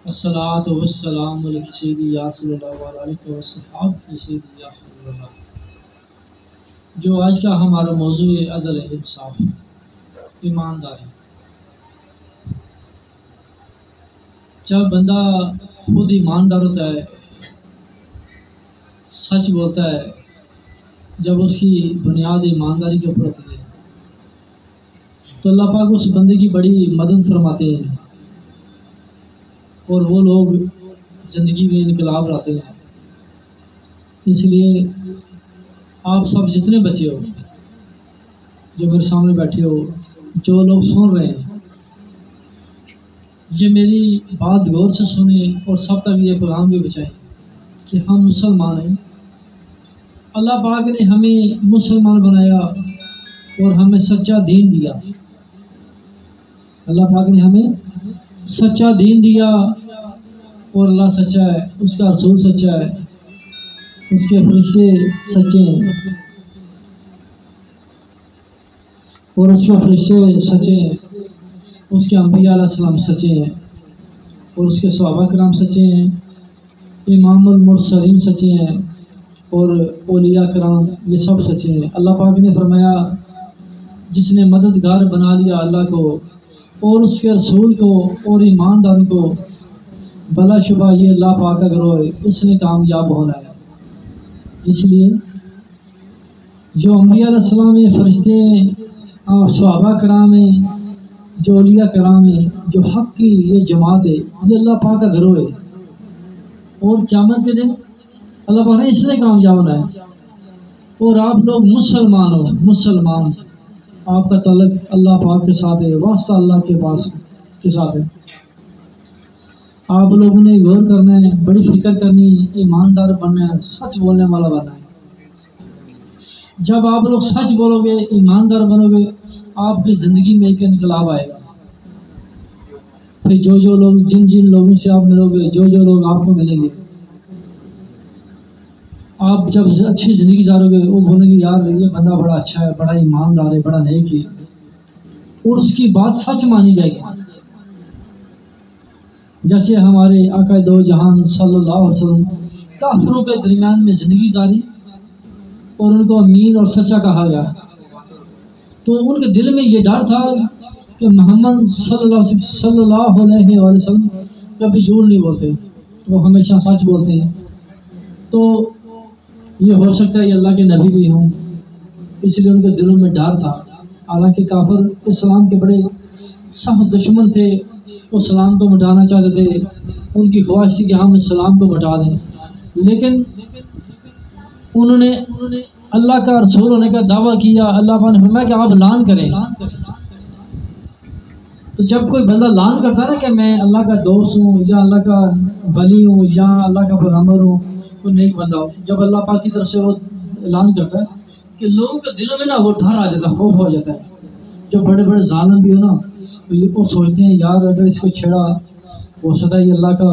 الصلاۃ والسلام علیک سیدی یا صلی اللہ علیہ وسلم سیدی یا حبیب اللہ۔ جو آج کا ہمارا موضوع ہے عدل انصاف، ایمانداری۔ جب بندہ خود ایماندار ہوتا ہے، سچ بولتا ہے، جب اس کی بنیاد ایمانداری کے اوپر ہوتی ہے تو اللہ پاک اس بندے کی بڑی مدد فرماتے ہیں اور وہ لوگ زندگی میں انقلاب لاتے ہیں۔ اس لیے آپ سب جتنے بچے ہو جو میرے سامنے بیٹھے ہو، جو لوگ سن رہے ہیں، یہ میری بات غور سے سنیں اور سب تک یہ پیغام بھی بچائیں کہ ہم مسلمان ہیں۔ اللہ پاک نے ہمیں مسلمان بنایا اور ہمیں سچا دین دیا۔ اللہ پاک نے ہمیں سچا دین دیا اور اللہ سچا ہے، اس کا رسول سچا ہے، اس کے فرشتے سچے ہیں اور اس کے فرشتے سچے ہیں، اس کے انبیاء علیہ السلام سچے ہیں اور اس کے صحابہ کرام سچے ہیں، امام المرسلین سچے ہیں اور اولیاء کرام یہ سب سچے ہیں۔ اللہ پاک نے فرمایا جس نے مددگار بنا لیا اللہ کو اور اس کے رسول کو اور ایمانداروں کو، بلا شبہ یہ اللہ پاک کا گروہ ہے، اس نے کامیاب ہونا ہے۔ اس لیے جو انبیاء علیہ السلام ہیں، فرشتے ہیں اور صحابہ کرام ہیں، جو اولیاء کرام ہیں، جو حق کی یہ جماعت ہے، یہ اللہ پاک کا گروہ ہے اور قیامت کے دن اللہ پاک نے اس نے کامیاب ہونا ہے۔ اور آپ لوگ مسلمان ہو، مسلمان، آپ کا تعلق اللہ پاک کے ساتھ ہے، واسطہ اللہ کے پاس کے ساتھ ہے۔ آپ لوگوں نے غور کرنا ہے، بڑی فکر کرنی ہے، ایماندار بننا ہے، سچ بولنے والا بننا ہے۔ جب آپ لوگ سچ بولو گے، ایماندار بنو گے، آپ کی زندگی میں ایک انقلاب آئے گا۔ پھر جو لوگ جن لوگوں سے آپ ملو گے، جو لوگ آپ کو ملیں گے، آپ جب اچھی زندگی گزارو گے، وہ بولیں گے یار یہ بندہ بڑا اچھا ہے، بڑا ایماندار ہے، بڑا نیک ہے، اور اس کی بات سچ مانی جائے گی۔ جیسے ہمارے آقا دو جہان صلی اللہ علیہ وسلم کافروں کے درمیان میں زندگی گزاری اور ان کو امین اور سچا کہا گیا، تو ان کے دل میں یہ ڈر تھا کہ محمد صلی اللہ علیہ وسلم کبھی جھوٹ نہیں بولتے، وہ ہمیشہ سچ بولتے ہیں، تو یہ ہو سکتا ہے یہ اللہ کے نبی بھی ہوں، اس لیے ان کے دلوں میں ڈر تھا۔ حالانکہ کافر اسلام کے بڑے سخت دشمن تھے، وہ اسلام کو مٹانا چاہتے تھے، ان کی خواہش تھی کہ ہم اسلام کو مٹا دیں، لیکن انہوں نے اللہ کا رسول ہونے کا دعویٰ کیا۔ اللہ پاک نے فرمایا کہ آپ اعلان کریں۔ تو جب کوئی بندہ اعلان کرتا ہے نا کہ میں اللہ کا دوست ہوں یا اللہ کا ولی ہوں یا اللہ کا پیغمبر ہوں، تو نیک بندہ ہو، جب اللہ پاک کی طرف سے وہ اعلان کرتا ہے کہ لوگوں کے دلوں میں نا وہ ڈر آ جاتا ہے، خوف ہو جاتا ہے۔ جو بڑے بڑے ظالم بھی ہو نا، تو یہ کو سوچتے ہیں یار اگر اس کو چھیڑا، ہو سکتا ہے یہ اللہ کا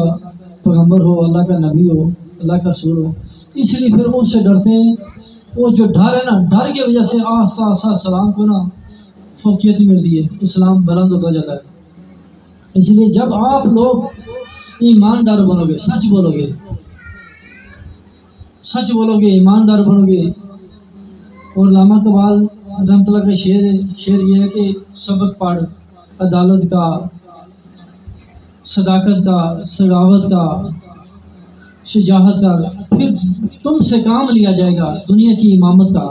پیغمبر ہو، اللہ کا نبی ہو، اللہ کا رسول ہو، اس لیے پھر ان سے ڈرتے ہیں۔ وہ جو ڈر ہے نا، ڈر کی وجہ سے آہستہ آہستہ اسلام کو نا فوقیت ملتی ہے، اسلام بلند ہوتا جاتا ہے۔ اس لیے جب آپ لوگ ایماندار بنو گے، سچ بولو گے، سچ بولو گے، ایماندار بنو گے، اور علامہ اقبال رحمۃ اللہ کا شعر یہ ہے کہ سبق پڑھ عدالت کا، صداقت کا، سخاوت کا، شجاعت کا، پھر تم سے کام لیا جائے گا دنیا کی امامت کا۔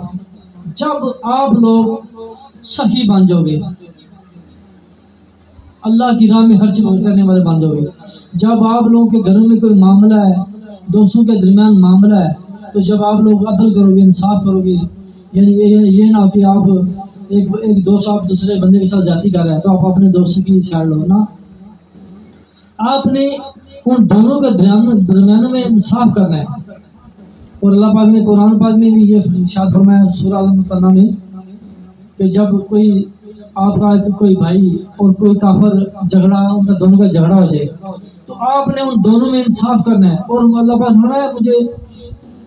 جب آپ لوگ صحیح بن جاؤ گے، اللہ کی راہ میں ہر چیز کرنے والے بن جاؤ گے۔ جب آپ لوگوں کے گھروں میں کوئی معاملہ ہے، دوستوں کے درمیان معاملہ ہے، تو جب آپ لوگ عدل کرو گے، انصاف کرو گے، یعنی یہ نہ کہ آپ ایک دوست آپ دوسرے بندے کے ساتھ زیادتی کر رہے ہیں تو آپ اپنے دوست کی سائڈ لو نا، آپ نے ان دونوں کے درمیانوں میں انصاف کرنا ہے۔ اور اللہ پاک نے قرآن پاک میں بھی یہ ارشاد فرمایا سورہ الممتحنہ میں کہ جب کوئی آپ کا کوئی بھائی اور کوئی کافر جھگڑا، ان کا دونوں کا جھگڑا ہو جائے تو آپ نے ان دونوں میں انصاف کرنا ہے۔ اور اللہ پاک نے فرمایا مجھے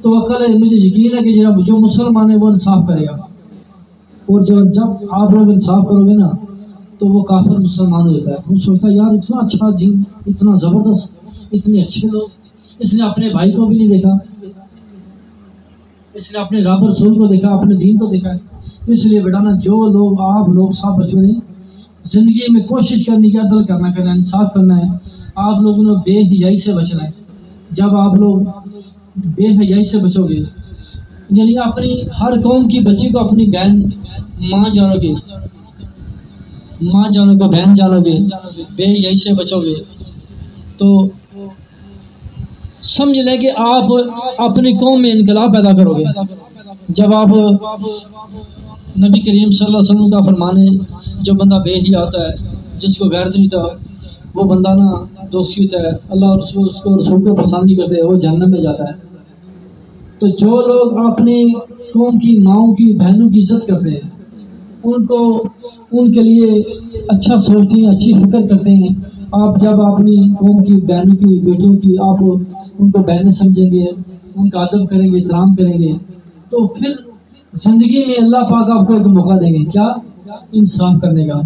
توکل ہے، مجھے یقین ہے کہ جو مسلمان ہے وہ انصاف کرے گا۔ اور جب آپ لوگ انصاف کرو گے نا تو وہ کافر مسلمان ہو جاتا ہے. وہ سوچتا ہے یار اتنا اچھا دین، اتنا زبردست، اتنے اچھے لوگ، اس نے اپنے بھائی کو بھی نہیں دیکھا، اس نے اپنے رب رسول کو دیکھا، اپنے دین کو دیکھا ہے. تو اس لیے بیٹا نا جو لوگ آپ لوگ سب بچوں نے زندگی میں کوشش کرنی کی، عدل کرنا انصاف کرنا ہے. آپ لوگوں نے بے حیائی سے بچنا ہے. جب آپ لوگ بے حیائی سے بچو گے، یعنی اپنی ہر قوم کی بچی کو اپنی بہن ماں جانو گے، ماں جانو گے، بہن جانو گے، بے حیائی سے بچو گے، تو سمجھ لیں کہ آپ اپنی قوم میں انقلاب پیدا کرو گے. جب آپ نبی کریم صلی اللہ علیہ وسلم کا فرمان ہے، جو بندہ بے حیا ہوتا ہے، جس کو غیرت نہیں ہوتا، وہ بندہ نا دوستی ہوتا ہے، اللہ اور رسول کو پسند نہیں کرتے، وہ جہنم میں جاتا ہے. تو جو لوگ اپنی قوم کی ماؤں کی بہنوں کی عزت کرتے ہیں، ان کے لیے اچھا سوچتے ہیں، اچھی فکر کرتے ہیں. آپ جب اپنی قوم کی بہنوں کی بیٹوں کی آپ ان کو بہنیں سمجھیں گے، ان کا ادب کریں گے، احترام کریں گے، تو پھر زندگی میں اللہ پاک آپ کو ایک موقع دیں گے، کیا؟ انصاف کرنے کا.